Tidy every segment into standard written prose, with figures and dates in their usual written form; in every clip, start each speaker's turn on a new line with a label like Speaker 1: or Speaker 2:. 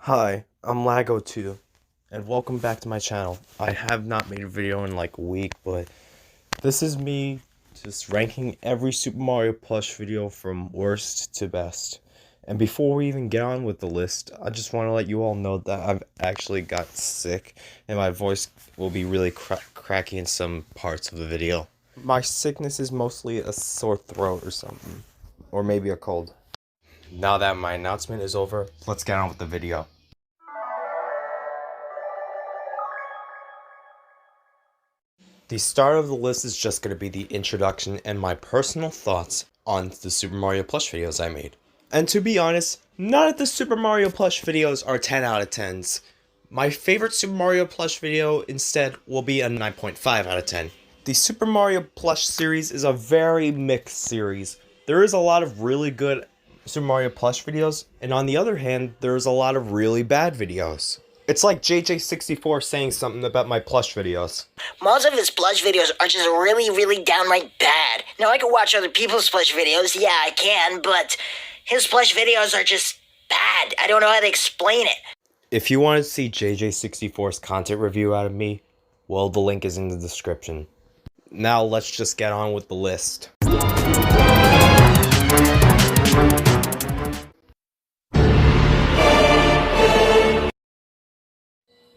Speaker 1: Hi, I'm Lago2, and welcome back to my channel. I have not made a video in like a week, but this is me just ranking every Super Mario Plush video from worst to best. And before we even get on with the list, I just want to let you all know that I've actually got sick, and my voice will be really cracky in some parts of the video. My sickness is mostly a sore throat or something, or maybe a cold. Now that my announcement is over, let's get on with the video. The start of the list is just going to be the introduction and my personal thoughts on the Super Mario Plush videos I made. And to be honest, none of the Super Mario Plush videos are 10 out of 10s. My favorite Super Mario Plush video instead will be a 9.5 out of 10. The Super Mario Plush series is a very mixed series. There is a lot of really good Super Mario Plush videos, and on the other hand, there's a lot of really bad videos. It's like JJ64 saying something about my plush videos.
Speaker 2: Most of his plush videos are just really downright bad. Now, I can watch other people's plush videos, yeah, I can, but his plush videos are just bad. I don't know how to explain it.
Speaker 1: If you want to see JJ64's content review out of me, well, the link is in the description. Now, let's just get on with the list.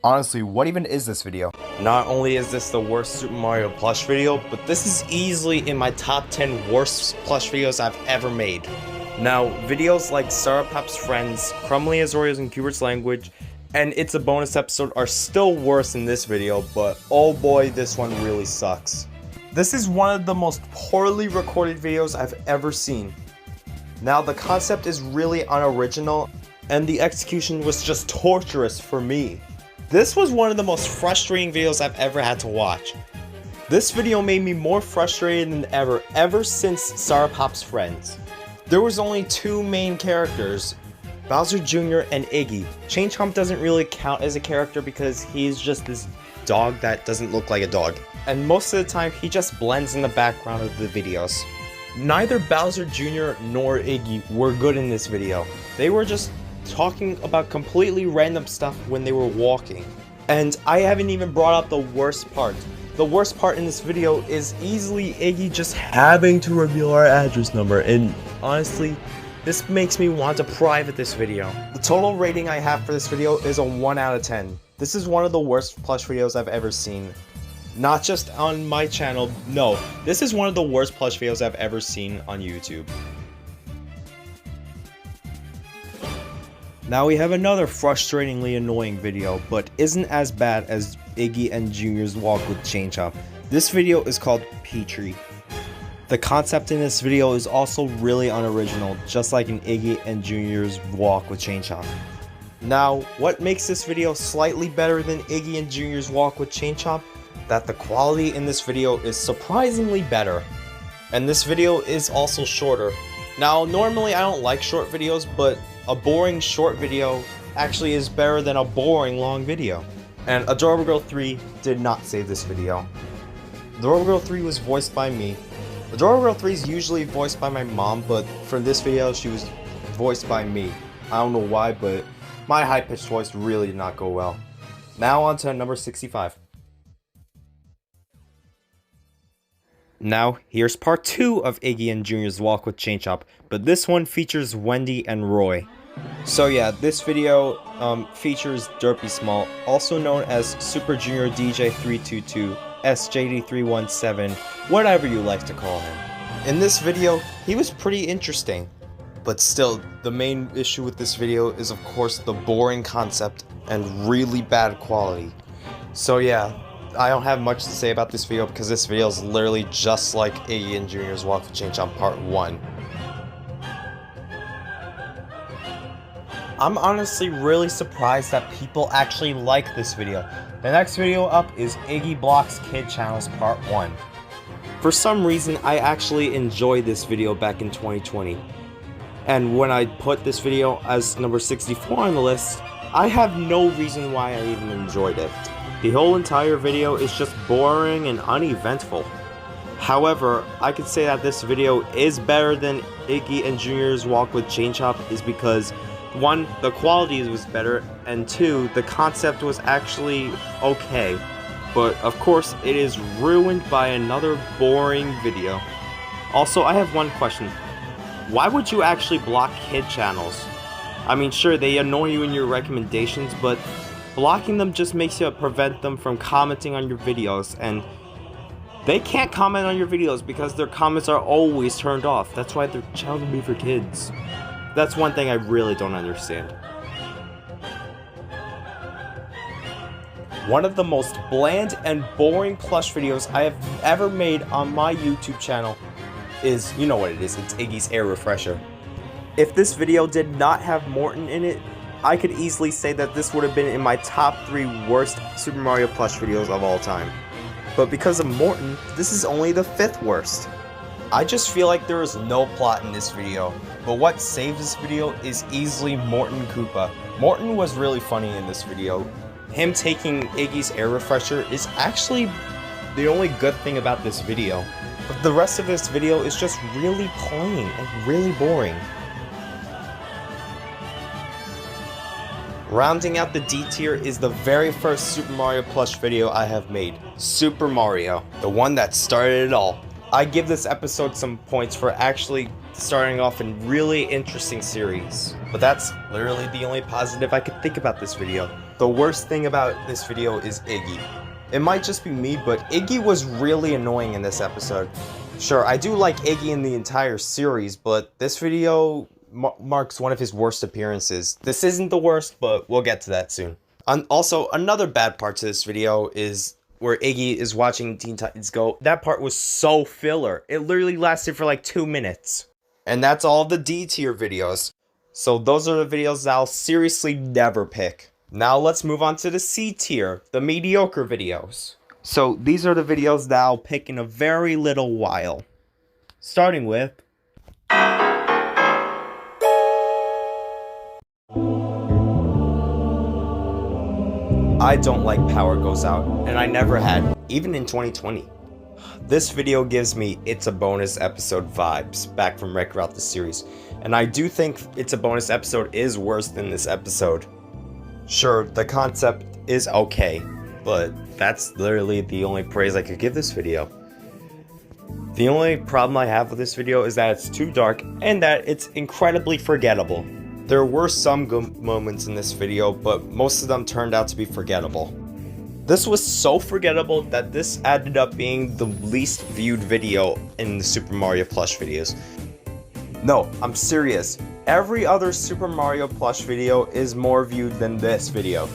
Speaker 1: Honestly, what even is this video? Not only is this the worst Super Mario Plush video, but this is easily in my top 10 worst plush videos I've ever made. Now, videos like Sarah Pop's Friends, Crumbly as Oreos in Cubert's Language, and It's a Bonus Episode are still worse than this video, but oh boy, this one really sucks. This is one of the most poorly recorded videos I've ever seen. Now, the concept is really unoriginal, and the execution was just torturous for me. This was one of the most frustrating videos I've ever had to watch. This video made me more frustrated than ever since Sarah Pop's Friends. There was only two main characters, Bowser Jr. and Iggy. Chain Chomp doesn't really count as a character because he's just this dog that doesn't look like a dog. And most of the time, he just blends in the background of the videos. Neither Bowser Jr. nor Iggy were good in this video. They were just talking about completely random stuff when they were walking. And I haven't even brought up the worst part. The worst part in this video is easily Iggy just having to reveal our address number, and honestly, this makes me want to private this video. The total rating I have for this video is a 1 out of 10. This is one of the worst plush videos I've ever seen. Not just on my channel, no, this is one of the worst plush videos I've ever seen on YouTube. Now we have another frustratingly annoying video, but isn't as bad as Iggy and Junior's walk with Chain Chomp. This video is called Petrie. The concept in this video is also really unoriginal, just like in Iggy and Junior's walk with Chain Chomp. Now, what makes this video slightly better than Iggy and Junior's walk with Chain Chomp? That the quality in this video is surprisingly better. And this video is also shorter. Now, normally I don't like short videos, but a boring short video actually is better than a boring long video. And Adorable Girl 3 did not save this video. Adorable Girl 3 was voiced by me. Adorable Girl 3 is usually voiced by my mom, but for this video she was voiced by me. I don't know why, but my high-pitched voice really did not go well. Now on to number 65. Now, here's part 2 of Iggy and Junior's walk with Chain Chomp, but this one features Wendy and Roy. So yeah, this video features Derpy Small, also known as Super Junior DJ 322, SJD 317, whatever you like to call him. In this video, he was pretty interesting, but still, the main issue with this video is of course the boring concept and really bad quality. So yeah, I don't have much to say about this video because this video is literally just like Iggy and Junior's walk with Chain Chomp part 1. I'm honestly really surprised that people actually like this video. The next video up is Iggy Blocks Kid Channels part 1. For some reason, I actually enjoyed this video back in 2020. And when I put this video as number 64 on the list, I have no reason why I even enjoyed it. The whole entire video is just boring and uneventful. However, I could say that this video is better than Iggy and Junior's walk with Chain Chomp is because 1, the quality was better, and 2, the concept was actually okay. But of course, it is ruined by another boring video. Also, I have one question. Why would you actually block kid channels? I mean, sure, they annoy you in your recommendations, but blocking them just makes you prevent them from commenting on your videos, and they can't comment on your videos because their comments are always turned off. That's why they're child made for kids. That's one thing I really don't understand. One of the most bland and boring plush videos I have ever made on my YouTube channel is, you know what it is, it's Iggy's Air Refresher. If this video did not have Morton in it, I could easily say that this would have been in my top 3 worst Super Mario Plush videos of all time. But because of Morton, this is only the 5th worst. I just feel like there is no plot in this video, but what saves this video is easily Morton Koopa. Morton was really funny in this video. Him taking Iggy's Air Refresher is actually the only good thing about this video. But the rest of this video is just really plain and really boring. Rounding out the D tier is the very first Super Mario Plush video I have made, Super Mario, the one that started it all. I give this episode some points for actually starting off a really interesting series, but that's literally the only positive I could think about this video. The worst thing about this video is Iggy. It might just be me, but Iggy was really annoying in this episode. Sure, I do like Iggy in the entire series, but this video marks one of his worst appearances. This isn't the worst, but we'll get to that soon. Also, another bad part to this video is where Iggy is watching Teen Titans Go. That part was so filler. It literally lasted for like 2 minutes. And that's all the D tier videos. So those are the videos that I'll seriously never pick. Now let's move on to the C tier, the mediocre videos. So these are the videos that I'll pick in a very little while. Starting with I don't like Power Goes Out, and I never had, even in 2020. This video gives me It's a Bonus Episode vibes, back from Wreck Route the series, and I do think It's a Bonus Episode is worse than this episode. Sure, the concept is okay, but that's literally the only praise I could give this video. The only problem I have with this video is that it's too dark, and that it's incredibly forgettable. There were some good moments in this video, but most of them turned out to be forgettable. This was so forgettable that this ended up being the least viewed video in the Super Mario Plush videos. No, I'm serious. Every other Super Mario Plush video is more viewed than this video.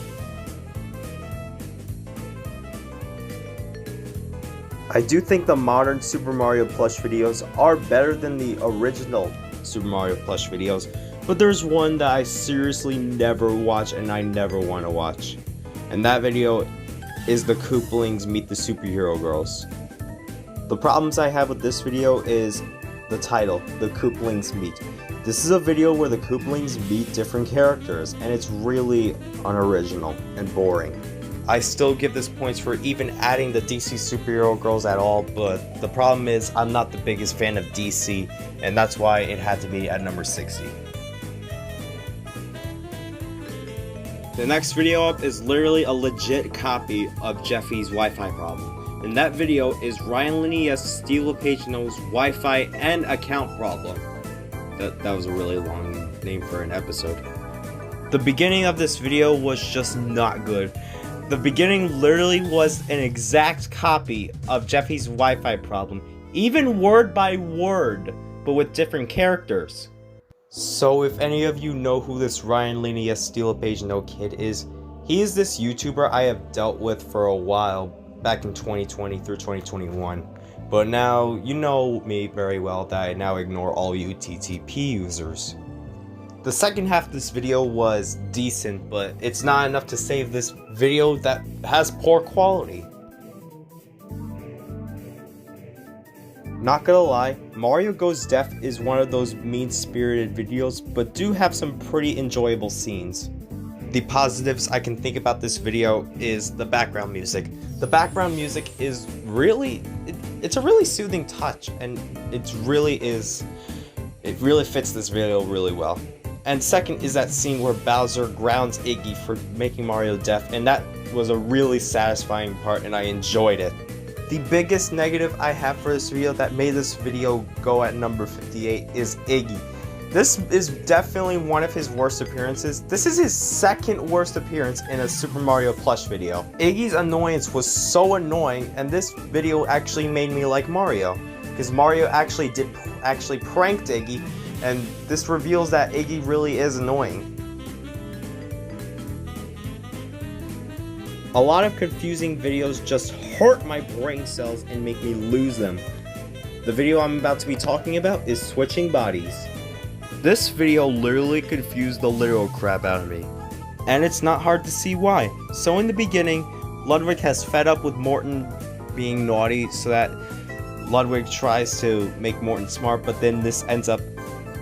Speaker 1: I do think the modern Super Mario Plush videos are better than the original Super Mario Plush videos, but there's one that I seriously never watch and I never want to watch. And that video is the Koopalings Meet the Superhero Girls. The problems I have with this video is the title, The Koopalings Meet. This is a video where the Koopalings meet different characters, and it's really unoriginal and boring. I still give this points for even adding the DC Superhero Girls at all, but the problem is I'm not the biggest fan of DC, and that's why it had to be at number 60. The next video up is literally a legit copy of Jeffy's Wi-Fi problem. And that video is Ryan Linea's Steal a Page No's Wi-Fi and account problem. That was a really long name for an episode. The beginning of this video was just not good. The beginning literally was an exact copy of Jeffy's Wi-Fi problem, even word by word, but with different characters. So if any of you know who this Ryan Linea's Steal a Page No kid is, he is this YouTuber I have dealt with for a while, back in 2020 through 2021. But now, you know me very well that I now ignore all you TTP users. The second half of this video was decent, but it's not enough to save this video that has poor quality. Not gonna lie, Mario Goes Deaf is one of those mean-spirited videos, but do have some pretty enjoyable scenes. The positives I can think about this video is the background music. The background music is really, it's a really soothing touch, and it really fits this video really well. And second is that scene where Bowser grounds Iggy for making Mario deaf, and that was a really satisfying part and I enjoyed it. The biggest negative I have for this video that made this video go at number 58 is Iggy. This is definitely one of his worst appearances. This is his second worst appearance in a Super Mario Plush video. Iggy's annoyance was so annoying, and this video actually made me like Mario, because Mario actually pranked Iggy, and this reveals that Iggy really is annoying. A lot of confusing videos just hurt my brain cells and make me lose them. The video I'm about to be talking about is switching bodies. This video literally confused the literal crap out of me, and it's not hard to see why. So in the beginning, Ludwig has fed up with Morton being naughty, so that Ludwig tries to make Morton smart, but then this ends up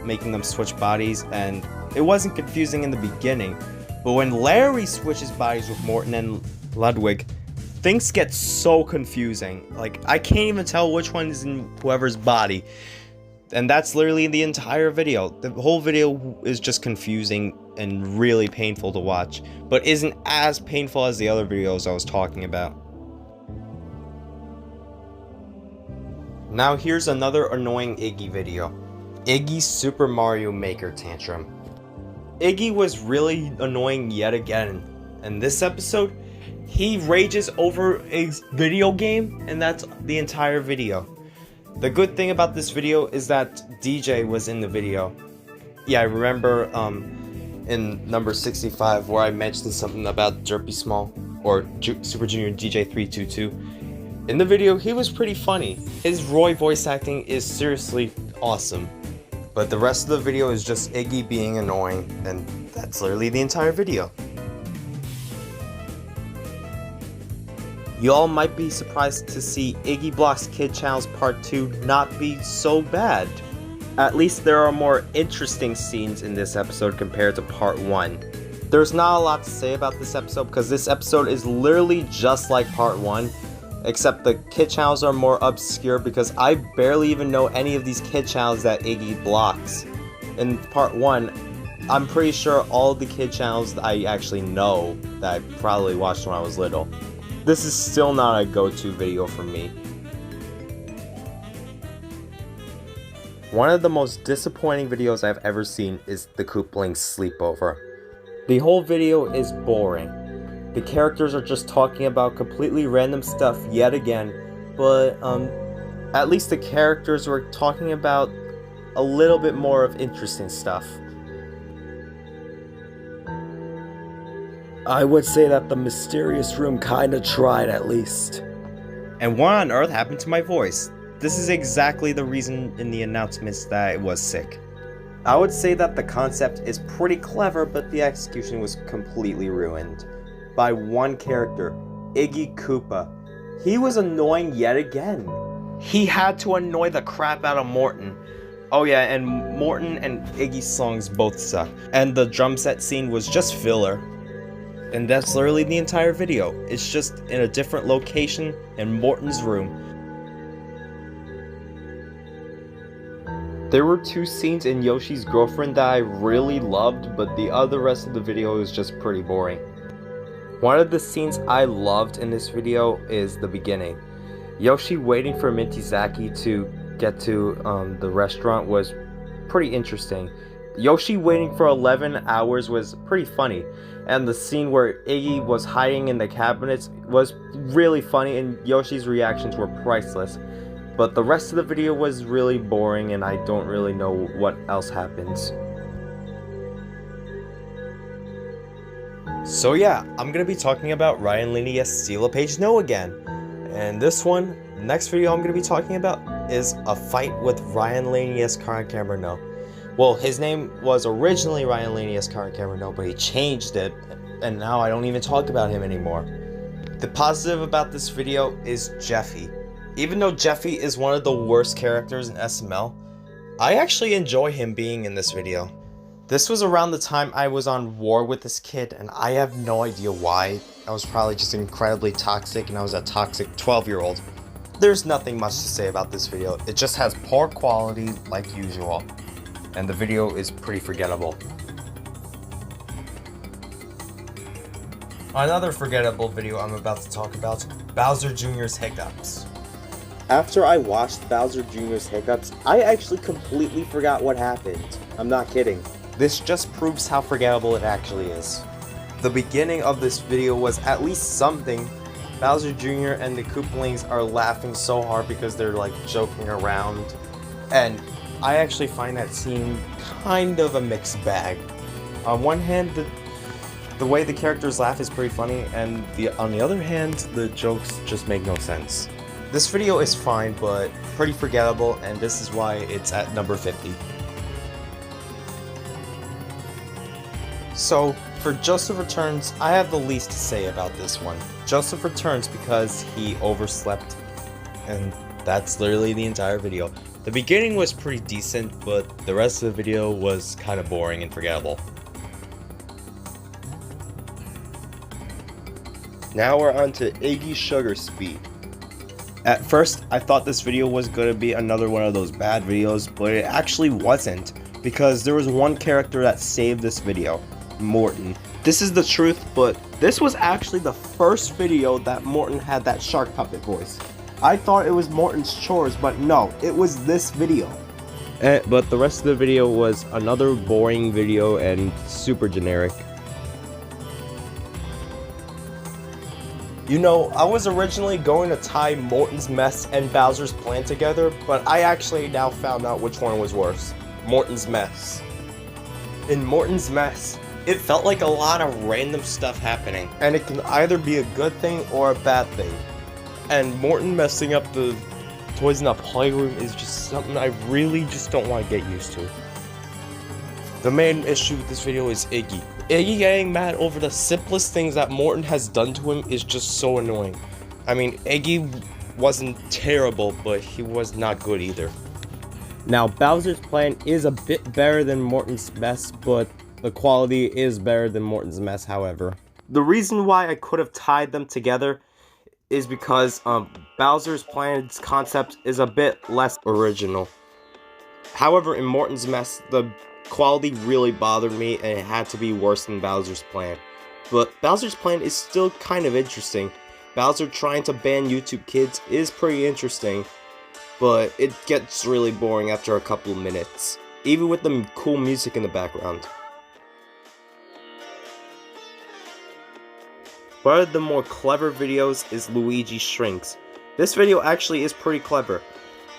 Speaker 1: making them switch bodies, and it wasn't confusing in the beginning, but when Larry switches bodies with Morton and Ludwig, things get so confusing. Like, I can't even tell which one is in whoever's body. And that's literally the entire video. The whole video is just confusing and really painful to watch, but isn't as painful as the other videos I was talking about. Now here's another annoying Iggy video. Iggy's Super Mario Maker tantrum. Iggy was really annoying yet again. In this episode, he rages over a video game, and that's the entire video. The good thing about this video is that DJ was in the video. Yeah, I remember in number 65 where I mentioned something about Derpy Small, or Super Junior DJ 322. In the video, he was pretty funny. His Roy voice acting is seriously awesome. But the rest of the video is just Iggy being annoying, and that's literally the entire video. Y'all might be surprised to see Iggy Block's Kid Channels Part 2 not be so bad. At least there are more interesting scenes in this episode compared to Part 1. There's not a lot to say about this episode because this episode is literally just like Part 1, except the Kid Channels are more obscure because I barely even know any of these Kid Channels that Iggy blocks. In Part 1, I'm pretty sure all the Kid Channels I actually know that I probably watched when I was little. This is still not a go-to video for me. One of the most disappointing videos I've ever seen is the Kooplings sleepover. The whole video is boring. The characters are just talking about completely random stuff yet again, but at least the characters were talking about a little bit more of interesting stuff. I would say that the mysterious room kinda tried at least. And what on earth happened to my voice? This is exactly the reason in the announcements that I was sick. I would say that the concept is pretty clever, but the execution was completely ruined. By one character, Iggy Koopa. He was annoying yet again. He had to annoy the crap out of Morton. Oh yeah, and Morton and Iggy's songs both suck. And the drum set scene was just filler. And that's literally the entire video. It's just in a different location in Morton's room. There were two scenes in Yoshi's Girlfriend that I really loved, but the other rest of the video is just pretty boring. One of the scenes I loved in this video is the beginning. Yoshi waiting for Minty Zaki to get to the restaurant was pretty interesting. Yoshi waiting for 11 hours was pretty funny, and the scene where Iggy was hiding in the cabinets was really funny, and Yoshi's reactions were priceless. But the rest of the video was really boring, and I don't really know what else happens. So yeah, I'm gonna be talking about Ryan Linius Steal a Page No again. And this one, the next video I'm gonna be talking about is a fight with Ryan Linius Kart Camera No. Well, his name was originally Ryan Linius Kart Camera No, but he changed it, and now I don't even talk about him anymore. The positive about this video is Jeffy. Even though Jeffy is one of the worst characters in SML, I actually enjoy him being in this video. This was around the time I was on war with this kid, and I have no idea why. I was probably just incredibly toxic, and I was a toxic 12-year-old. There's nothing much to say about this video. It just has poor quality like usual, and the video is pretty forgettable. Another forgettable video I'm about to talk about, Bowser Jr.'s hiccups.
Speaker 3: After I watched Bowser Jr.'s hiccups, I actually completely forgot what happened. I'm not kidding.
Speaker 1: This just proves how forgettable it actually is. The beginning of this video was at least something. Bowser Jr. and the Koopalings are laughing so hard because they're like joking around. And I actually find that scene kind of a mixed bag. On one hand, the way the characters laugh is pretty funny, and on the other hand, the jokes just make no sense. This video is fine, but pretty forgettable, and this is why it's at number 50. So, for Joseph Returns, I have the least to say about this one. Joseph Returns because he overslept, and that's literally the entire video. The beginning was pretty decent, but the rest of the video was kind of boring and forgettable.
Speaker 3: Now we're on to Iggy Sugar Speed.
Speaker 1: At first, I thought this video was going to be another one of those bad videos, but it actually wasn't, because there was one character that saved this video, Morton. This is the truth, but this was actually the first video that Morton had that shark puppet voice. I thought it was Morton's Chores, but no, it was this video. But the rest of the video was another boring video and super generic. You know, I was originally going to tie Morton's Mess and Bowser's Plan together, but I actually now found out which one was worse. Morton's Mess. In Morton's Mess, it felt like a lot of random stuff happening, and it can either be a good thing or a bad thing. And Morton messing up the toys in the playroom is just something I really just don't want to get used to. The main issue with this video is Iggy. Iggy getting mad over the simplest things that Morton has done to him is just so annoying. I mean, Iggy wasn't terrible, but he was not good either. Now, Bowser's Plan is a bit better than Morton's Mess, but the quality is better than Morton's Mess, however. The reason why I could have tied them together is because Bowser's Plan's concept is a bit less original. However, in Morton's Mess, the quality really bothered me, and it had to be worse than Bowser's Plan. But Bowser's Plan is still kind of interesting. Bowser trying to ban YouTube Kids is pretty interesting, but it gets really boring after a couple of minutes, even with the cool music in the background. One of the more clever videos is Luigi Shrinks. This video actually is pretty clever.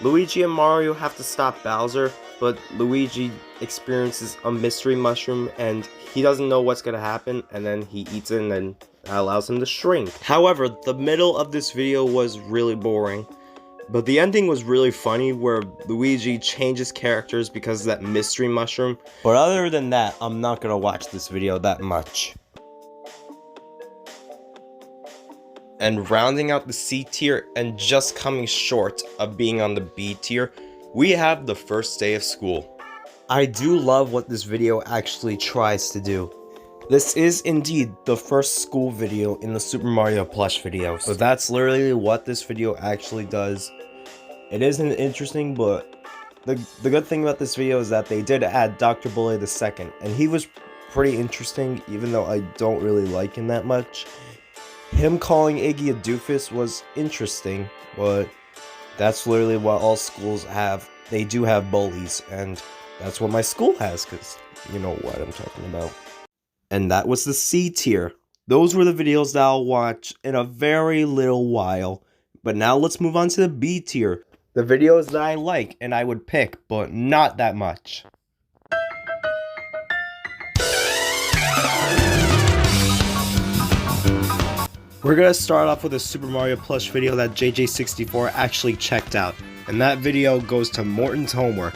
Speaker 1: Luigi and Mario have to stop Bowser, but Luigi experiences a mystery mushroom and he doesn't know what's gonna happen, and then he eats it and then that allows him to shrink. However, the middle of this video was really boring, but the ending was really funny where Luigi changes characters because of that mystery mushroom. But other than that, I'm not gonna watch this video that much. And rounding out the C tier and just coming short of being on the B tier, we have the first day of school. I do love what this video actually tries to do. This is indeed the first school video in the Super Mario Plush videos. So that's literally what this video actually does. It isn't interesting, but the good thing about this video is that they did add Dr. Bully II, and he was pretty interesting, even though I don't really like him that much. Him calling Iggy a doofus was interesting, but that's literally what all schools have. They do have bullies, and that's what my school has, because you know what I'm talking about. And that was the C tier. Those were the videos that I'll watch in a very little while. But now let's move on to the B tier. The videos that I like and I would pick, but not that much. We're gonna start off with a Super Mario Plush video that JJ64 actually checked out, and that video goes to Morton's Homework.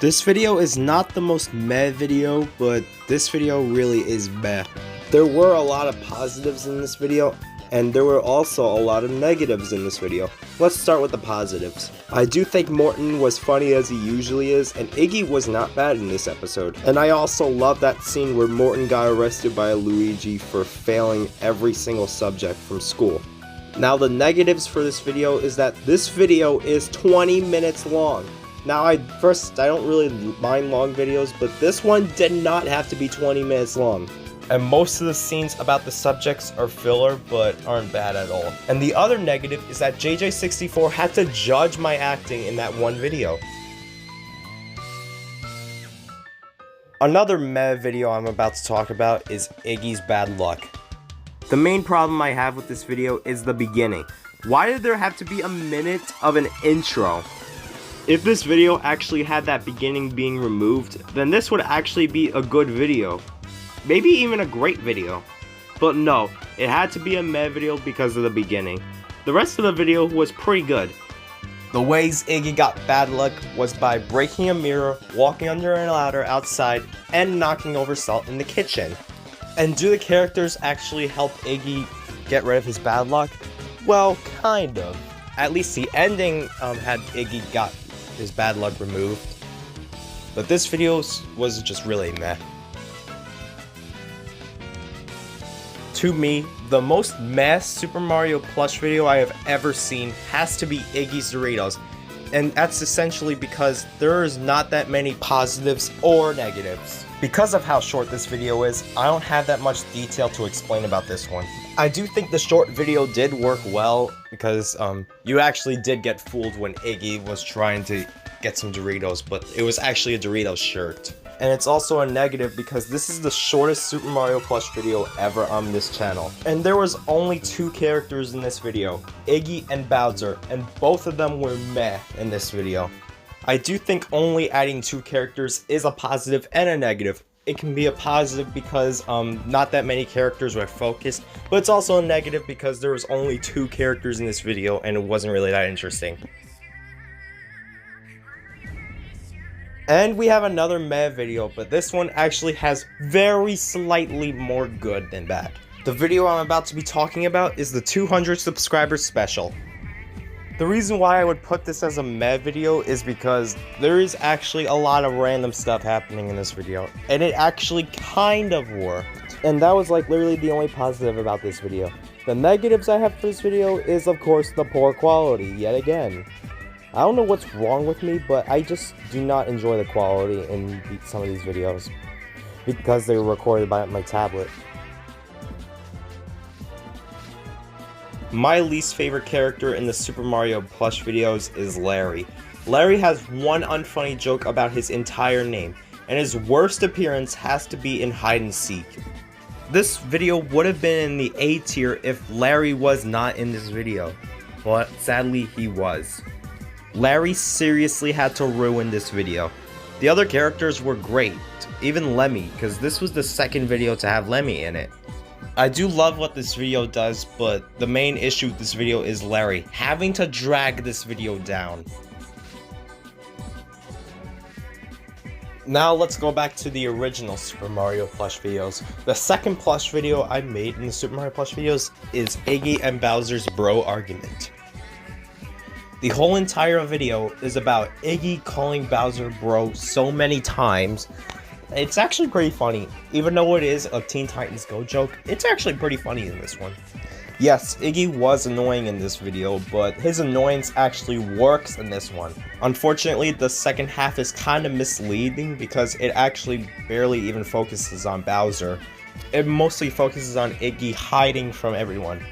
Speaker 1: This video is not the most meh video, but this video really is meh. There were a lot of positives in this video, and there were also a lot of negatives in this video. Let's start with the positives. I do think Morton was funny as he usually is, and Iggy was not bad in this episode. And I also love that scene where Morton got arrested by Luigi for failing every single subject from school. Now the negatives for this video is that this video is 20 minutes long. Now I don't really mind long videos, but this one did not have to be 20 minutes long. and most of the scenes about the subjects are filler but aren't bad at all. And the other negative is that JJ64 had to judge my acting in that one video. Another meh video I'm about to talk about is Iggy's bad luck. The main problem I have with this video is the beginning. Why did there have to be a minute of an intro? If this video actually had that beginning being removed, then this would actually be a good video. Maybe even a great video. But no, it had to be a meh video because of the beginning. The rest of the video was pretty good. The ways Iggy got bad luck was by breaking a mirror, walking under a ladder outside, and knocking over salt in the kitchen. And do the characters actually help Iggy get rid of his bad luck? Well, kind of. At least the ending had Iggy got his bad luck removed. But this video was just really meh. To me, the most meh Super Mario Plush video I have ever seen has to be Iggy's Doritos. And that's essentially because there's not that many positives or negatives. Because of how short this video is, I don't have that much detail to explain about this one. I do think the short video did work well because you actually did get fooled when Iggy was trying to get some Doritos, but it was actually a Doritos shirt. And it's also a negative because this is the shortest Super Mario Plush video ever on this channel. And there was only 2 characters in this video, Iggy and Bowser, and both of them were meh in this video. I do think only adding 2 characters is a positive and a negative. It can be a positive because not that many characters were focused, but it's also a negative because there was only 2 characters in this video and it wasn't really that interesting. And we have another meh video, but this one actually has very slightly more good than bad. The video I'm about to be talking about is the 200 subscribers special. The reason why I would put this as a meh video is because there is actually a lot of random stuff happening in this video, and it actually kind of worked. And that was like literally the only positive about this video. The negatives I have for this video is of course the poor quality, yet again. I don't know what's wrong with me, but I just do not enjoy the quality in some of these videos because they were recorded by my tablet. My least favorite character in the Super Mario Plush videos is Larry. Larry has one unfunny joke about his entire name, and his worst appearance has to be in Hide and Seek. This video would have been in the A tier if Larry was not in this video, but sadly he was. Larry seriously had to ruin this video. The other characters were great, even Lemmy, because this was the second video to have Lemmy in it. I do love what this video does, but the main issue with this video is Larry having to drag this video down. Now let's go back to the original Super Mario Plush videos. The second plush video I made in the Super Mario Plush videos is Iggy and Bowser's bro argument. The whole entire video is about Iggy calling Bowser bro so many times. It's actually pretty funny. Even though it is a Teen Titans Go joke, it's actually pretty funny in this one. Yes, Iggy was annoying in this video, but his annoyance actually works in this one. Unfortunately, the second half is kind of misleading because it actually barely even focuses on Bowser. It mostly focuses on Iggy hiding from everyone.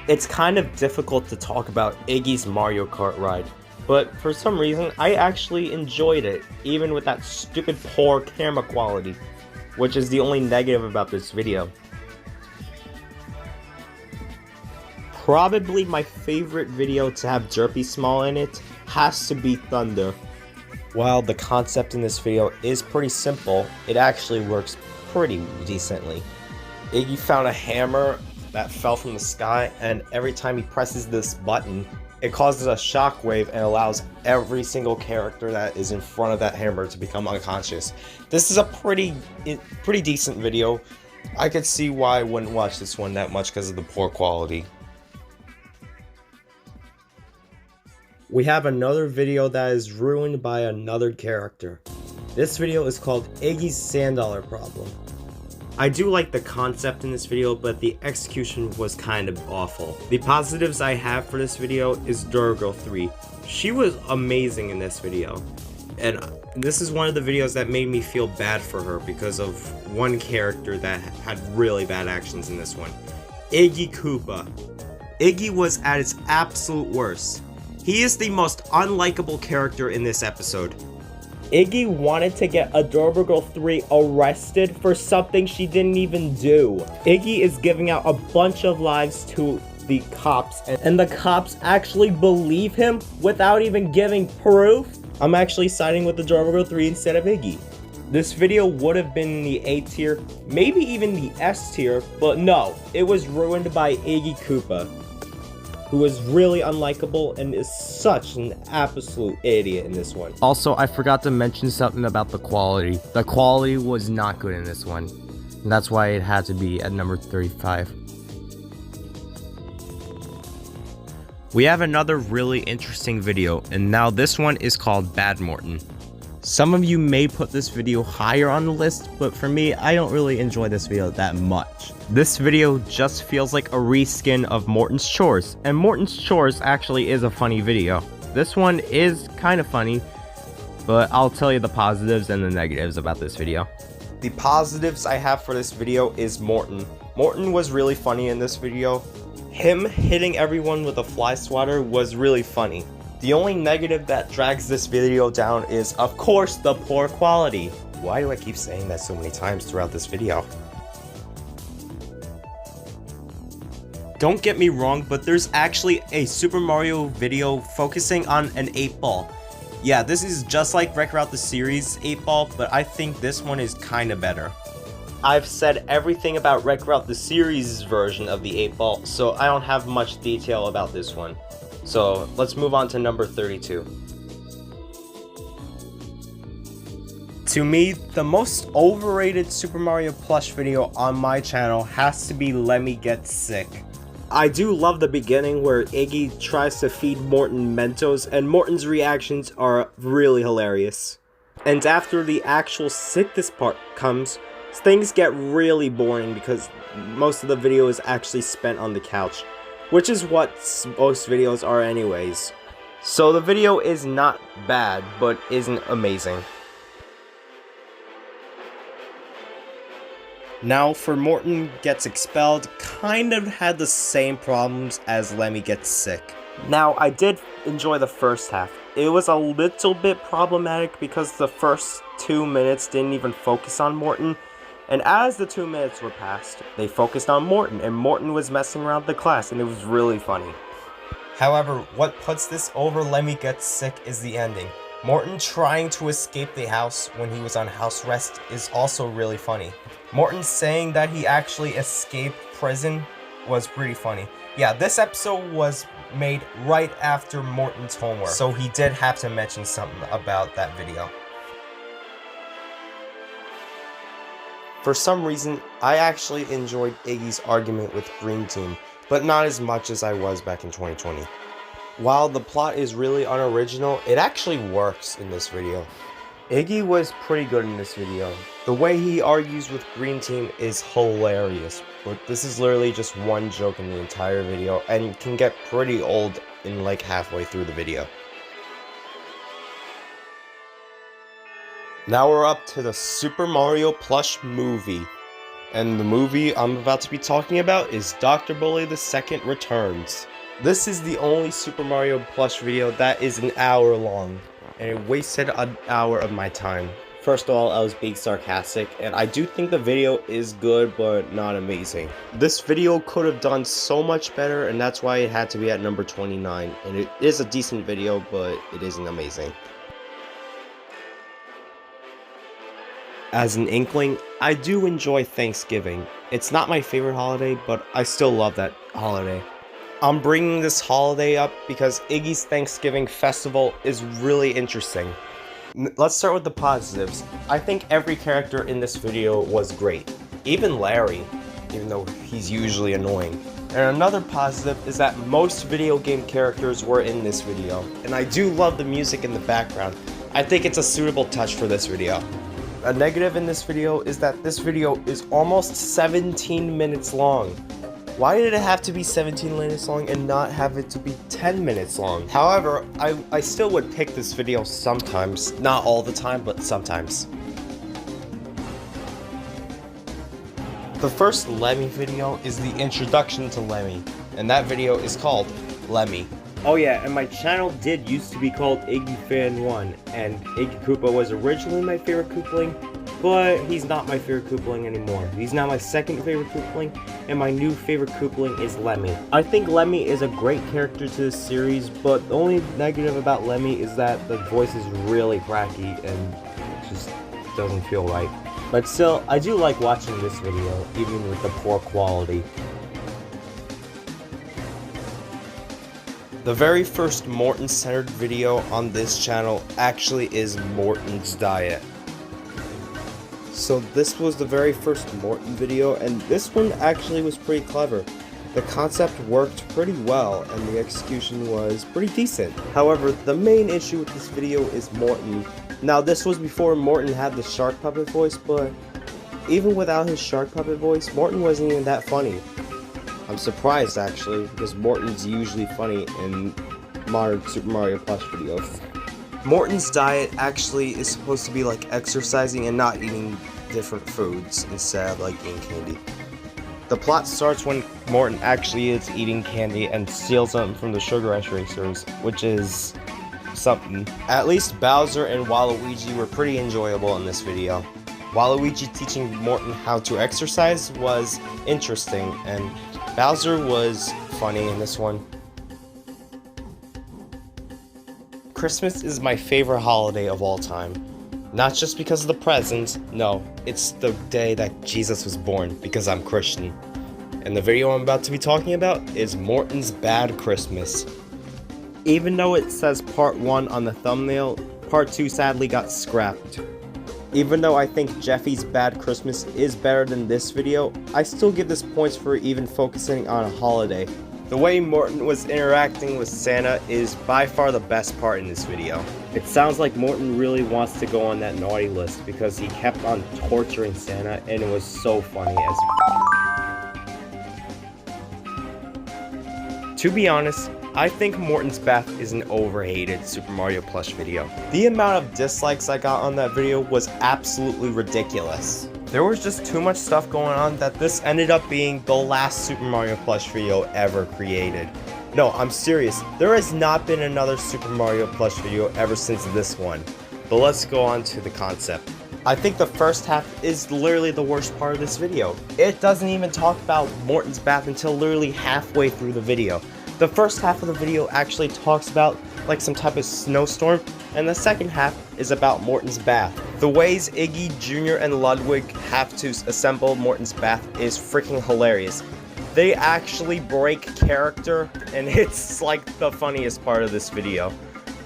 Speaker 1: It's kind of difficult to talk about Iggy's Mario Kart ride, but for some reason I actually enjoyed it, even with that stupid poor camera quality, which is the only negative about this video. Probably my favorite video to have Derpy Small in it has to be Thunder. While the concept in this video is pretty simple, it actually works pretty decently. Iggy found a hammer that fell from the sky, and every time he presses this button, it causes a shockwave and allows every single character that is in front of that hammer to become unconscious. This is a pretty decent video. I could see why I wouldn't watch this one that much because of the poor quality. We have another video that is ruined by another character. This video is called Iggy's Sand Dollar Problem. I do like the concept in this video, but the execution was kind of awful. The positives I have for this video is Duragirl 3. She was amazing in this video. And this is one of the videos that made me feel bad for her because of one character that had really bad actions in this one. Iggy Koopa. Iggy was at its absolute worst. He is the most unlikable character in this episode.
Speaker 3: Iggy wanted to get Adorable Girl 3 arrested for something she didn't even do. Iggy is giving out a bunch of lives to the cops, and the cops actually believe him without even giving proof. I'm actually siding with Adorable Girl 3 instead of Iggy. This video would have been in the A tier, maybe even the S tier, but no, it was ruined by Iggy Koopa, who is really unlikable and is such an absolute idiot in this one.
Speaker 4: Also, I forgot to mention something about the quality. The quality was not good in this one, and that's why it had to be at number 35.
Speaker 1: We have another really interesting video, and now this one is called Bad Morton. Some of you may put this video higher on the list, but for me, I don't really enjoy this video that much. This video just feels like a reskin of Morton's Chores, and Morton's Chores actually is a funny video. This one is kind of funny, but I'll tell you the positives and the negatives about this video. The positives I have for this video is Morton. Morton was really funny in this video. Him hitting everyone with a fly swatter was really funny. The only negative that drags this video down is, of course, the poor quality. Why do I keep saying that so many times throughout this video? Don't get me wrong, but there's actually a Super Mario video focusing on an 8-ball. Yeah, this is just like Wreck Route the Series 8-ball, but I think this one is kinda better. I've said everything about Wreck Route the Series version of the 8-ball, so I don't have much detail about this one. So let's move on to number 32. To me, the most overrated Super Mario Plush video on my channel has to be Let Me Get Sick. I do love the beginning where Iggy tries to feed Morton Mentos, and Morton's reactions are really hilarious. And after the actual sickness part comes, things get really boring because most of the video is actually spent on the couch, which is what most videos are anyways. So the video is not bad, but isn't amazing. Now for Morton Gets Expelled, kind of had the same problems as Let Me Get Sick. Now I did enjoy the first half. It was a little bit problematic because the first 2 minutes didn't even focus on Morton. And as the 2 minutes were passed, they focused on Morton, and Morton was messing around the class, and it was really funny. However, what puts this over Let Me Get Sick is the ending. Morton trying to escape the house when he was on house arrest is also really funny. Morton saying that he actually escaped prison was pretty funny. Yeah, this episode was made right after Morton's homework, so he did have to mention something about that video. For some reason, I actually enjoyed Iggy's argument with Green Team, but not as much as I was back in 2020. While the plot is really unoriginal, it actually works in this video. Iggy was pretty good in this video. The way he argues with Green Team is hilarious, but this is literally just one joke in the entire video and can get pretty old in like halfway through the video. Now we're up to the Super Mario Plush movie. And the movie I'm about to be talking about is Dr. Bully 2 Returns. This is the only Super Mario Plush video that is an hour long, and it wasted an hour of my time. First of all, I was being sarcastic, and I do think the video is good, but not amazing. This video could have done so much better, and that's why it had to be at number 29. And it is a decent video, but it isn't amazing. As an inkling, I do enjoy Thanksgiving. It's not my favorite holiday, but I still love that holiday. I'm bringing this holiday up because Iggy's Thanksgiving festival is really interesting. Let's start with the positives. I think every character in this video was great. Even Larry, even though he's usually annoying. And another positive is that most video game characters were in this video. And I do love the music in the background. I think it's a suitable touch for this video. A negative in this video is that this video is almost 17 minutes long. Why did it have to be 17 minutes long and not have it to be 10 minutes long? However, I still would pick this video sometimes. Not all the time, but sometimes. The first Lemmy video is the introduction to Lemmy, and that video is called Lemmy.
Speaker 3: Oh yeah, and my channel did used to be called Iggy Fan 1, and Iggy Koopa was originally my favorite Koopaling, but he's not my favorite Koopaling anymore. He's now my second favorite Koopaling, and my new favorite Koopaling is Lemmy. I think Lemmy is a great character to this series, but the only negative about Lemmy is that the voice is really cracky and just doesn't feel right. But still, I do like watching this video, even with the poor quality.
Speaker 1: The very first Morton-centered video on this channel actually is Morton's Diet. So this was the very first Morton video, and this one actually was pretty clever. The concept worked pretty well, and the execution was pretty decent. However, the main issue with this video is Morton. Now, this was before Morton had the shark puppet voice, but even without his shark puppet voice, Morton wasn't even that funny. I'm surprised, actually, because Morton's usually funny in modern Super Mario Plush videos. Morton's diet actually is supposed to be like exercising and not eating different foods instead of like eating candy. The plot starts when Morton actually is eating candy and steals them from the Sugar Rush Racers, which is something. At least Bowser and Waluigi were pretty enjoyable in this video. Waluigi teaching Morton how to exercise was interesting, and Bowser was funny in this one. Christmas is my favorite holiday of all time. Not just because of the presents, no, it's the day that Jesus was born, because I'm Christian. And the video I'm about to be talking about is Morton's Bad Christmas. Even though it says part 1 on the thumbnail, part 2 sadly got scrapped. Even though I think Jeffy's Bad Christmas is better than this video, I still give this points for even focusing on a holiday. The way Morton was interacting with Santa is by far the best part in this video.
Speaker 3: It sounds like Morton really wants to go on that naughty list because he kept on torturing Santa, and it was so funny as To be honest, I think Morton's Bath is an overhated Super Mario Plush video. The amount of dislikes I got on that video was absolutely ridiculous. There was just too much stuff going on that this ended up being the last Super Mario Plush video ever created. No, I'm serious. There has not been another Super Mario Plush video ever since this one. But let's go on to the concept. I think the first half is literally the worst part of this video. It doesn't even talk about Morton's Bath until literally halfway through the video. The first half of the video actually talks about like some type of snowstorm, and the second half is about Morton's Bath. The ways Iggy, Jr. and Ludwig have to assemble Morton's Bath is freaking hilarious. They actually break character, and it's like the funniest part of this video.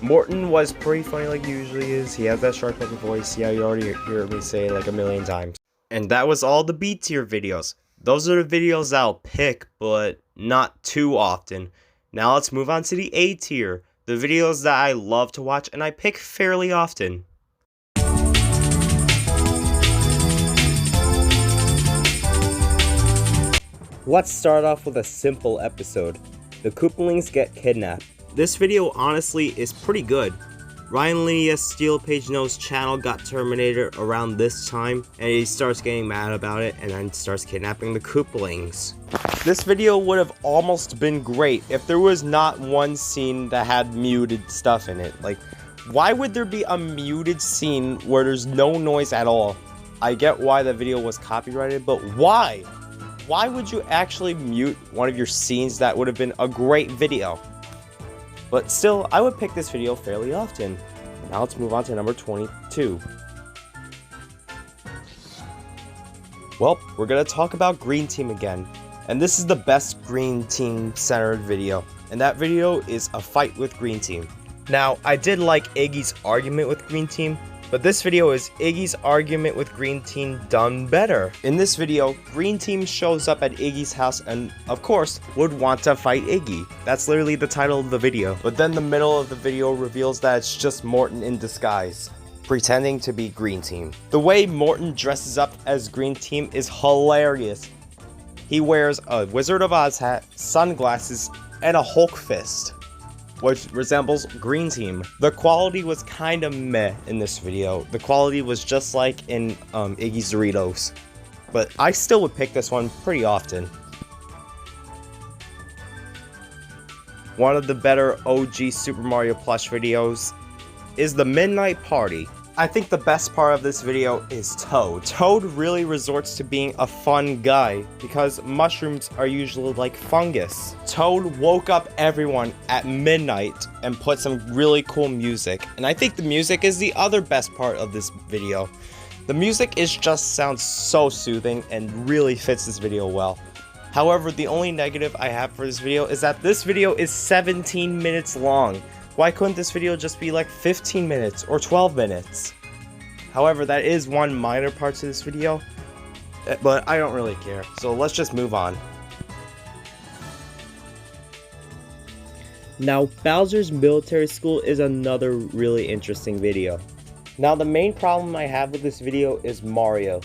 Speaker 3: Morton was pretty funny like he usually is. He has that sharp puppet voice. Yeah, you already heard me say it like a million times. And that was all the B tier videos. Those are the videos I'll pick, but not too often. Now let's move on to the A tier. The videos that I love to watch and I pick fairly often. Let's start off with a simple episode. The Koopalings get kidnapped. This video honestly is pretty good. Ryan Linea's Steel Page No's channel got terminated around this time, and he starts getting mad about it and then starts kidnapping the Koopalings.
Speaker 1: This video would have almost been great if there was not one scene that had muted stuff in it. Like, why would there be a muted scene where there's no noise at all? I get why the video was copyrighted, but why? Why would you actually mute one of your scenes that would have been a great video? But still, I would pick this video fairly often. Now let's move on to number 22. Well, we're gonna talk about Green Team again. And this is the best Green Team centered video. And that video is a fight with Green Team. Now, I did like Iggy's argument with Green Team, but this video is Iggy's argument with Green Team done better. In this video, Green Team shows up at Iggy's house and, of course, would want to fight Iggy. That's literally the title of the video. But then the middle of the video reveals that it's just Morton in disguise, pretending to be Green Team. The way Morton dresses up as Green Team is hilarious. He wears a Wizard of Oz hat, sunglasses, and a Hulk fist, which resembles Green Team. The quality was kinda meh in this video. The quality was just like in Iggy's Doritos. But I still would pick this one pretty often. One of the better OG Super Mario Plush videos is the Midnight Party. I think the best part of this video is Toad. Toad really resorts to being a fun guy because mushrooms are usually like fungus. Toad woke up everyone at midnight and put some really cool music, and I think the music is the other best part of this video. The music sounds so soothing and really fits this video well. However, the only negative I have for this video is that this video is 17 minutes long. Why couldn't this video just be like 15 minutes or 12 minutes? However, that is one minor part to this video, but I don't really care. So let's just move on.
Speaker 3: Now, Bowser's Military School is another really interesting video. Now, the main problem I have with this video is Mario.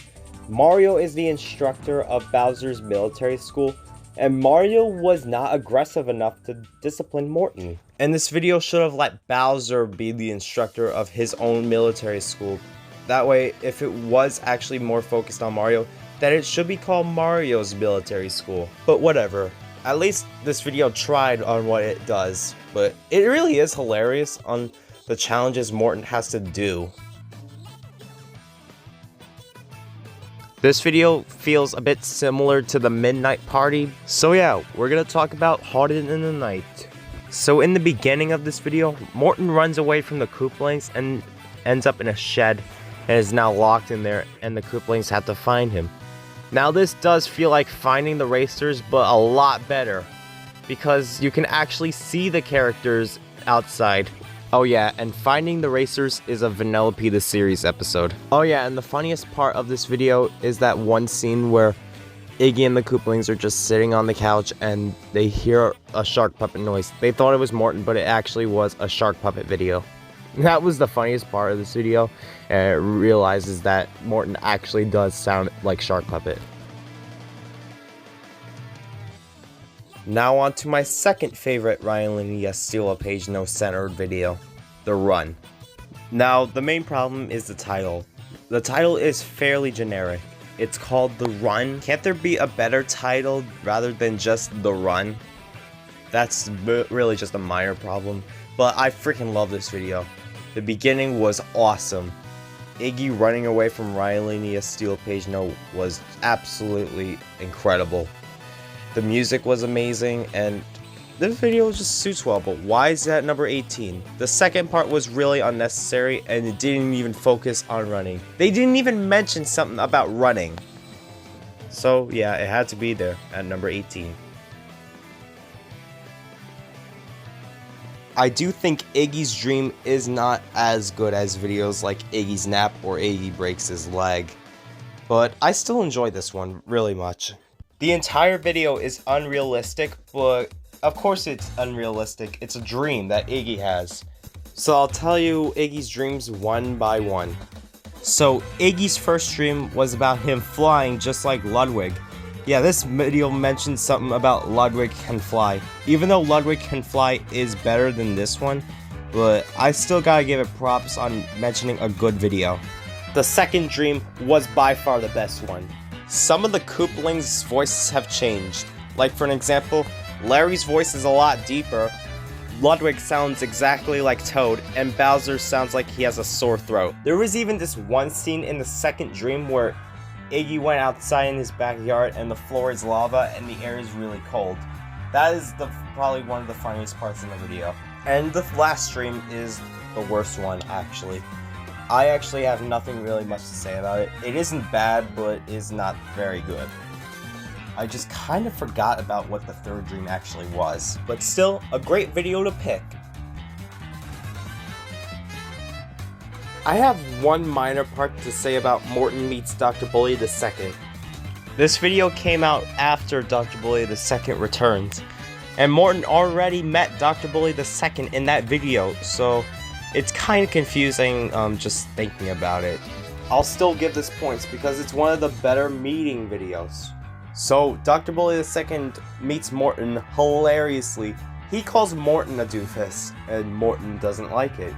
Speaker 3: Mario is the instructor of Bowser's Military School, and Mario was not aggressive enough to discipline Morton.
Speaker 1: And this video should have let Bowser be the instructor of his own military school. That way, if it was actually more focused on Mario, then it should be called Mario's Military School. But whatever. At least this video tried on what it does. But it really is hilarious on the challenges Morton has to do. This video feels a bit similar to the Midnight Party. So yeah, we're gonna talk about Hardened in the Night. So in the beginning of this video, Morton runs away from the Koopalings and ends up in a shed and is now locked in there, and the Koopalings have to find him. Now this does feel like Finding the Racers, but a lot better, because you can actually see the characters outside. Oh yeah, and Finding the Racers is a Vanellope the Series episode. Oh yeah, and the funniest part of this video is that one scene where Iggy and the Koopalings are just sitting on the couch and they hear a shark puppet noise. They thought it was Morton, but it actually was a shark puppet video. That was the funniest part of this video, and it realizes that Morton actually does sound like Shark Puppet. Now on to my second favorite Ryan Linnea Steal a Page No Centered video, The Run. Now the main problem is the title. The title is fairly generic. It's called The Run. Can't there be a better title rather than just The Run? That's really just a minor problem, but I freaking love this video. The beginning was awesome. Iggy running away from Ryan Linnea Steal a Page No was absolutely incredible. The music was amazing, and this video just suits well, but why is that number 18? The second part was really unnecessary, and it didn't even focus on running. They didn't even mention something about running. So yeah, it had to be there at number 18. I do think Iggy's Dream is not as good as videos like Iggy's Nap or Iggy Breaks His Leg, but I still enjoy this one really much. The entire video is unrealistic, but of course it's unrealistic. It's a dream that Iggy has. So I'll tell you Iggy's dreams one by one. So Iggy's first dream was about him flying just like Ludwig. Yeah, this video mentions something about Ludwig can fly. Even though Ludwig can fly is better than this one, but I still gotta give it props on mentioning a good video. The second dream was by far the best one. Some of the Koopalings' voices have changed. Like for an example, Larry's voice is a lot deeper, Ludwig sounds exactly like Toad, and Bowser sounds like he has a sore throat. There was even this one scene in the second dream where Iggy went outside in his backyard and the floor is lava and the air is really cold. That is probably one of the funniest parts in the video. And the last dream is the worst one, actually. I actually have nothing really much to say about it. It isn't bad, but it is not very good. I just kind of forgot about what the third dream actually was. But still, a great video to pick. I have one minor part to say about Morton Meets Dr. Bully II. This video came out after Dr. Bully II returned, and Morton already met Dr. Bully II in that video, so it's kind of confusing just thinking about it. I'll still give this points because it's one of the better meeting videos. So Dr. Bully II meets Morton hilariously. He calls Morton a doofus, and Morton doesn't like it,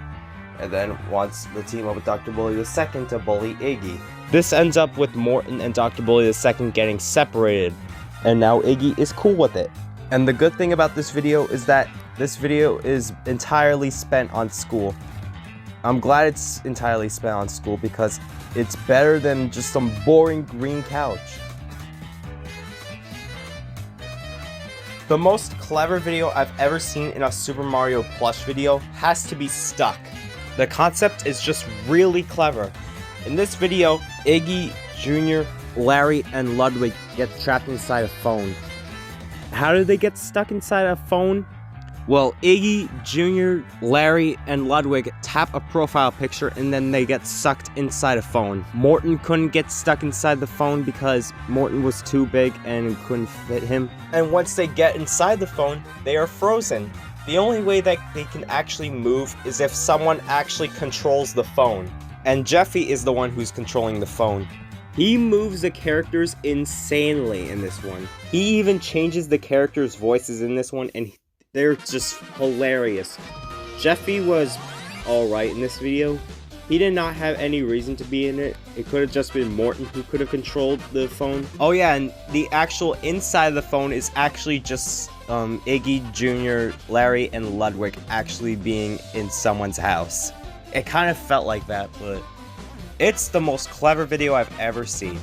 Speaker 1: and then wants to team up with Dr. Bully II to bully Iggy. This ends up with Morton and Dr. Bully II getting separated, and now Iggy is cool with it. And the good thing about this video is that this video is entirely spent on school. I'm glad it's entirely spent on school because it's better than just some boring green couch. The most clever video I've ever seen in a Super Mario Plush video has to be Stuck. The concept is just really clever. In this video, Iggy, Jr.,
Speaker 4: Larry, and Ludwig get trapped inside a phone.
Speaker 3: How did they get stuck inside a phone?
Speaker 4: Well, Iggy, Jr., Larry, and Ludwig tap a profile picture and then they get sucked inside a phone. Morton couldn't get stuck inside the phone because Morton was too big and couldn't fit him.
Speaker 1: And once they get inside the phone, they are frozen. The only way that they can actually move is if someone actually controls the phone. And Jeffy is the one who's controlling the phone.
Speaker 3: He moves the characters insanely in this one. He even changes the characters' voices in this one, and they're just hilarious. Jeffy was alright in this video. He did not have any reason to be in it. It could have just been Morton who could have controlled the phone.
Speaker 1: Oh yeah, and the actual inside of the phone is actually just Iggy, Jr., Larry, and Ludwig actually being in someone's house. It kind of felt like that, but it's the most clever video I've ever seen.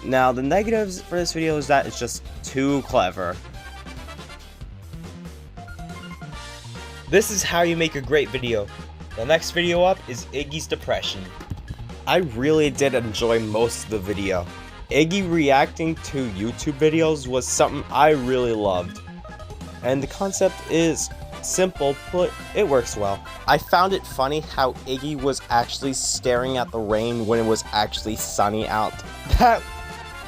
Speaker 1: Now, the negatives for this video is that it's just too clever. This is how you make a great video. The next video up is Iggy's depression. I really did enjoy most of the video. Iggy reacting to YouTube videos was something I really loved. And the concept is simple, but it works well. I found it funny how Iggy was actually staring at the rain when it was actually sunny out. That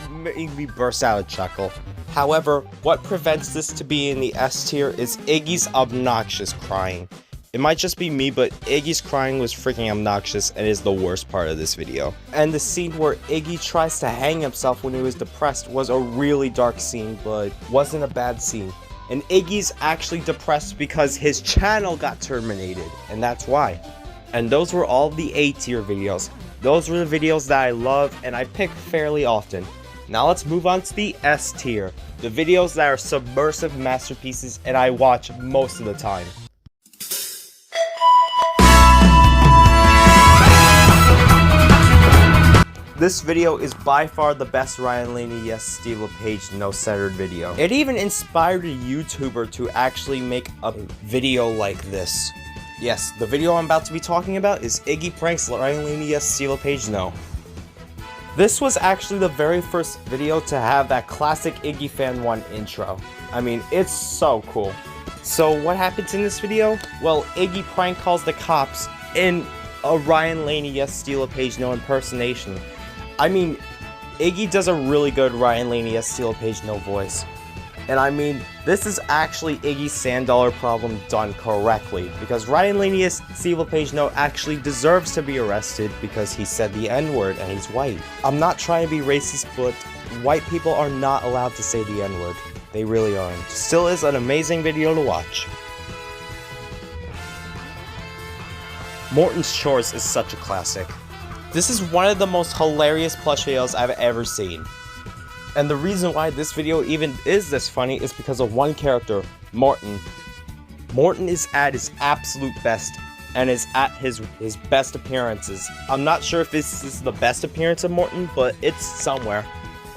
Speaker 1: made me burst out a chuckle. However, what prevents this to be in the S tier is Iggy's obnoxious crying. It might just be me, but Iggy's crying was freaking obnoxious and is the worst part of this video. And the scene where Iggy tries to hang himself when he was depressed was a really dark scene, but wasn't a bad scene. And Iggy's actually depressed because his channel got terminated, and that's why. And those were all the A tier videos. Those were the videos that I love and I pick fairly often. Now let's move on to the S tier, the videos that are submersive masterpieces and I watch most of the time. This video is by far the best Ryan Laney Yes Steve LePage No Centered video. It even inspired a YouTuber to actually make a video like this. Yes, the video I'm about to be talking about is Iggy Pranks Ryan Laney Yes Steve LePage No. This was actually the very first video to have that classic Iggy Fan 1 intro. I mean, it's so cool. So what happens in this video? Well, Iggy prank calls the cops in a Ryan Laney Yes Steve LePage No impersonation. I mean, Iggy does a really good Ryan Laney Yes Steve LePage No voice. And I mean, this is actually Iggy's Sand Dollar problem done correctly, because Ryan Laney Yes Steve LePage No actually deserves to be arrested because he said the N-word and he's white. I'm not trying to be racist, but white people are not allowed to say the N-word. They really aren't. Still is an amazing video to watch. Morton's Chores is such a classic. This is one of the most hilarious plush videos I've ever seen. And the reason why this video even is this funny is because of one character, Morton. Morton is at his absolute best and is at his best appearances. I'm not sure if this is the best appearance of Morton, but it's somewhere.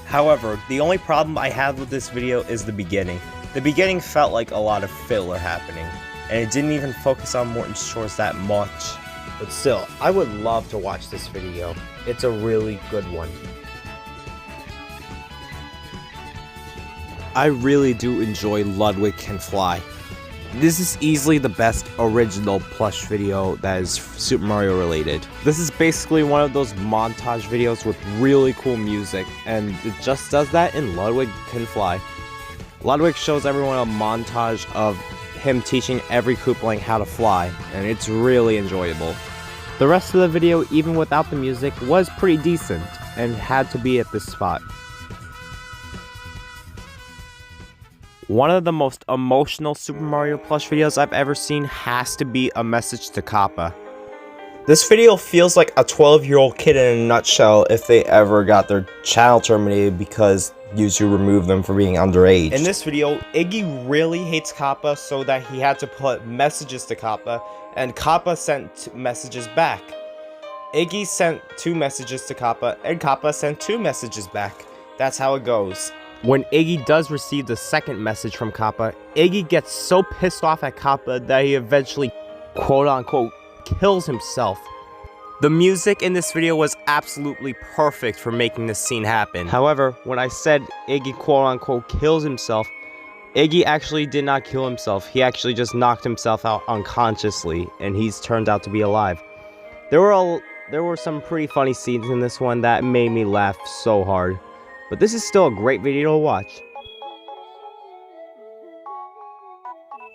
Speaker 1: However, the only problem I have with this video is the beginning. The beginning felt like a lot of filler happening, and it didn't even focus on Morton's Chores that much. But still, I would love to watch this video. It's a really good one. I really do enjoy Ludwig Can Fly. This is easily the best original plush video that is Super Mario related. This is basically one of those montage videos with really cool music, and it just does that in Ludwig Can Fly. Ludwig shows everyone a montage of him teaching every Koopaling how to fly, and it's really enjoyable. The rest of the video, even without the music, was pretty decent, and had to be at this spot.
Speaker 4: One of the most emotional Super Mario Plush videos I've ever seen has to be a message to Kappa.
Speaker 1: This video feels like a 12-year-old kid in a nutshell if they ever got their channel terminated because YouTube removed them for being underage.
Speaker 4: In this video, Iggy really hates Kappa so that he had to put messages to Kappa, and Kappa sent messages back. Iggy sent 2 messages to Kappa, and Kappa sent 2 messages back. That's how it goes. When Iggy does receive the second message from Kappa, Iggy gets so pissed off at Kappa that he eventually, quote-unquote, kills himself. The music in this video was absolutely perfect for making this scene happen. However, when I said Iggy quote-unquote kills himself, Iggy actually did not kill himself. He actually just knocked himself out unconsciously, and he's turned out to be alive. There were some pretty funny scenes in this one that made me laugh so hard. But this is still a great video to watch.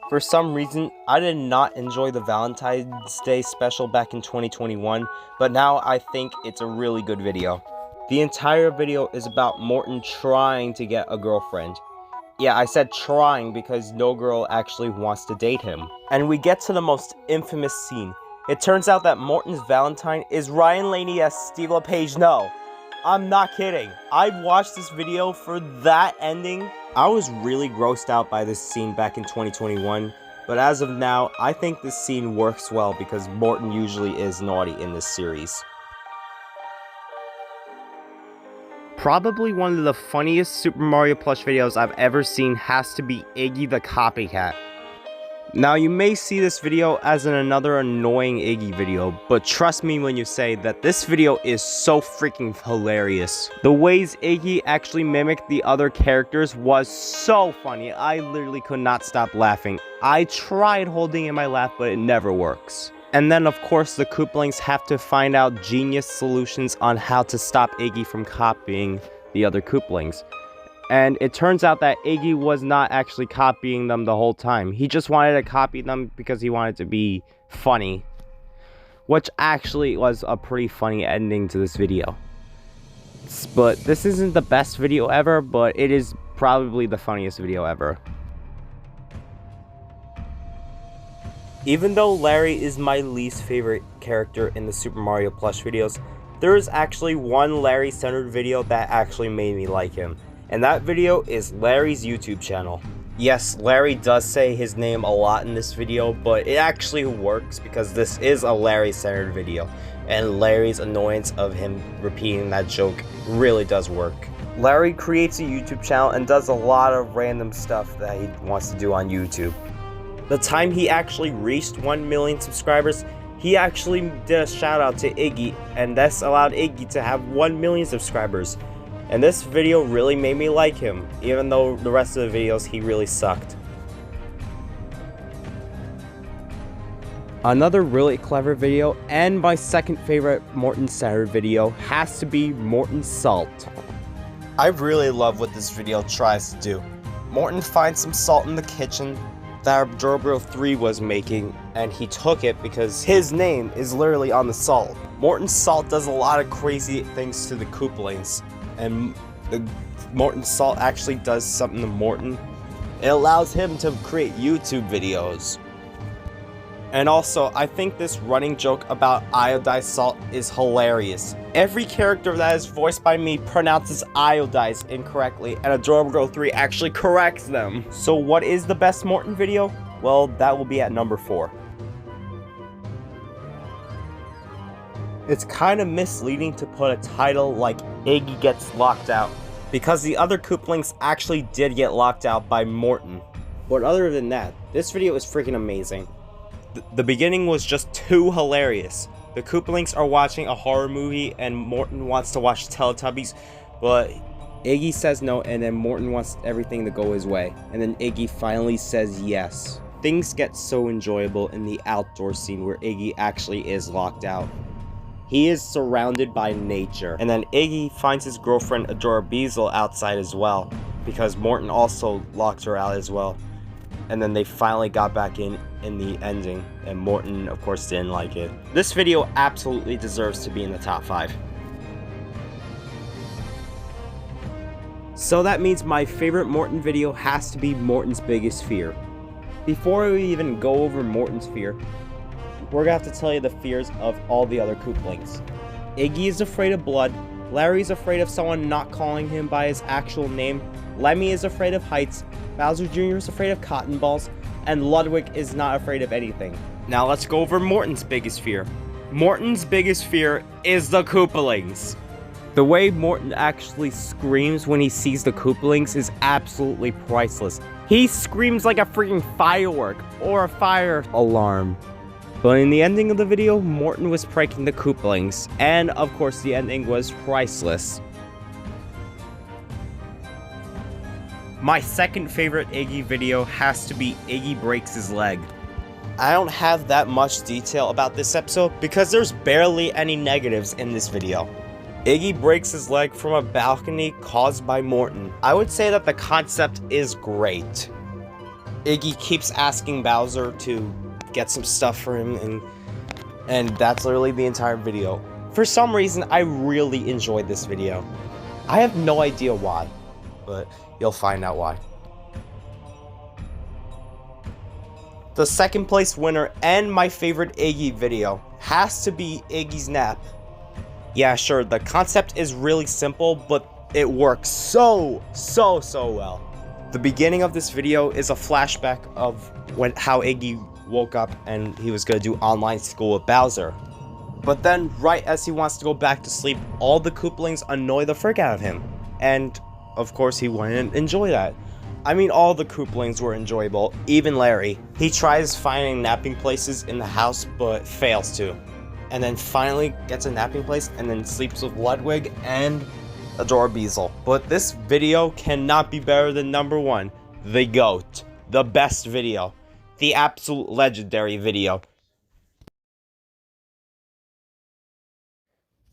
Speaker 4: For some reason, I did not enjoy the Valentine's Day special back in 2021, but now I think it's a really good video. The entire video is about Morton trying to get a girlfriend. Yeah, I said trying because no girl actually wants to date him. And we get to the most infamous scene. It turns out that Morton's Valentine is Ryan Laney as Steve LePage. No, I'm not kidding. I watched this video for that ending. I was really grossed out by this scene back in 2021, but as of now, I think this scene works well because Morton usually is naughty in this series. Probably one of the funniest Super Mario Plush videos I've ever seen has to be Iggy the Copycat. Now, you may see this video as another annoying Iggy video, but trust me when you say that this video is so freaking hilarious. The ways Iggy actually mimicked the other characters was so funny. I literally could not stop laughing. I tried holding in my laugh, but it never works. And then, of course, the Koopalings have to find out genius solutions on how to stop Iggy from copying the other Koopalings. And it turns out that Iggy was not actually copying them the whole time. He just wanted to copy them because he wanted to be funny. Which actually was a pretty funny ending to this video. But this isn't the best video ever, but it is probably the funniest video ever. Even though Larry is my least favorite character in the Super Mario Plush videos, there is actually one Larry-centered video that actually made me like him. And that video is Larry's YouTube channel. Yes, Larry does say his name a lot in this video, but it actually works because this is a Larry-centered video. And Larry's annoyance of him repeating that joke really does work. Larry creates a YouTube channel and does a lot of random stuff that he wants to do on YouTube. The time he actually reached 1 million subscribers, he actually did a shout out to Iggy, and this allowed Iggy to have 1 million subscribers. And this video really made me like him, even though the rest of the videos he really sucked. Another really clever video, and my second favorite Morton centered video, has to be Morton Salt.
Speaker 1: I really love what this video tries to do. Morton finds some salt in the kitchen that Adorable 3 was making, and he took it because his name is literally on the salt. Morton Salt does a lot of crazy things to the Koopalings. And Morton Salt actually does something to Morton. It allows him to create YouTube videos. And also, I think this running joke about iodized salt is hilarious. Every character that is voiced by me pronounces iodized incorrectly, and Adorable Girl 3 actually corrects them. So what is the best Morton video? Well, that will be at number 4. It's kind of misleading to put a title like Iggy Gets Locked Out, because the other Koopalings actually did get locked out by Morton. But other than that, this video is freaking amazing. The beginning was just too hilarious. The Koopalings are watching a horror movie and Morton wants to watch Teletubbies, but Iggy says no, and then Morton wants everything to go his way. And then Iggy finally says yes. Things get so enjoyable in the outdoor scene where Iggy actually is locked out. He is surrounded by nature. And then Iggy finds his girlfriend Adora Beazle outside as well, because Morton also locked her out as well. And then they finally got back in the ending, and Morton of course didn't like it. This video absolutely deserves to be in the top 5.
Speaker 4: So that means my favorite Morton video has to be Morton's Biggest Fear. Before we even go over Morton's fear, we're gonna have to tell you the fears of all the other Koopalings. Iggy is afraid of blood, Larry's afraid of someone not calling him by his actual name, Lemmy is afraid of heights, Bowser Jr. is afraid of cotton balls, and Ludwig is not afraid of anything. Now let's go over Morton's biggest fear. Morton's biggest fear is the Koopalings. The way Morton actually screams when he sees the Koopalings is absolutely priceless. He screams like a freaking firework or a fire alarm. But in the ending of the video, Morton was pranking the Koopalings, and of course the ending was priceless. My second favorite Iggy video has to be Iggy breaks his leg. I don't have that much detail about this episode because there's barely any negatives in this video. Iggy breaks his leg from a balcony caused by Morton. I would say that the concept is great. Iggy keeps asking Bowser to get some stuff for him, and that's literally the entire video. For some reason, I really enjoyed this video. I have no idea why, but you'll find out why. The second place winner and my favorite Iggy video has to be Iggy's nap. Yeah, sure, the concept is really simple, but it works so well. The beginning of this video is a flashback of how Iggy woke up and he was gonna do online school with Bowser. But then, right as he wants to go back to sleep, all the Koopalings annoy the frick out of him. And, of course, he wouldn't enjoy that. I mean, all the Koopalings were enjoyable, even Larry. He tries finding napping places in the house, but fails to. And then finally gets a napping place and then sleeps with Ludwig and Adora Beazle. But this video cannot be better than number one, the GOAT, the best video, the absolute legendary video.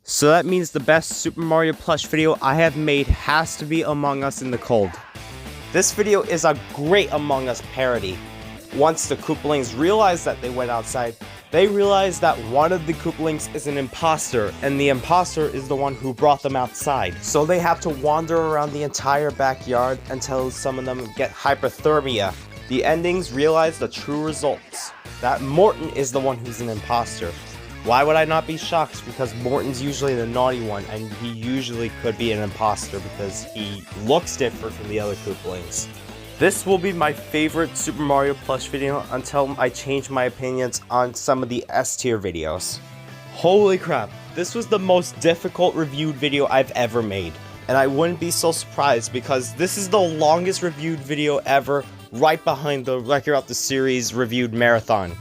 Speaker 4: So that means the best Super Mario Plush video I have made has to be Among Us in the Cold. This video is a great Among Us parody. Once the Koopalings realize that they went outside, they realize that one of the Koopalings is an imposter, and the imposter is the one who brought them outside. So they have to wander around the entire backyard until some of them get hypothermia. The endings realize the true results, that Morton is the one who's an imposter. Why would I not be shocked? Because Morton's usually the naughty one, and he usually could be an imposter because he looks different from the other Koopalings. This will be my favorite Super Mario Plush video until I change my opinions on some of the S tier videos. Holy crap, this was the most difficult reviewed video I've ever made. And I wouldn't be so surprised because this is the longest reviewed video ever, right behind the Record Out the Series reviewed marathon.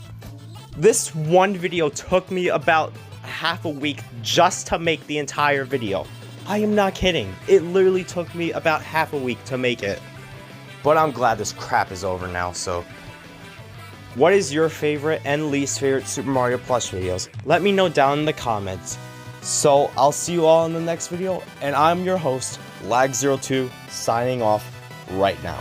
Speaker 4: This one video took me about half a week just to make the entire video. I am not kidding, it literally took me about half a week to make it. But I'm glad this crap is over now, so. What is your favorite and least favorite Super Mario Plush videos? Let me know down in the comments. So, I'll see you all in the next video, and I'm your host, Lag02, signing off right now.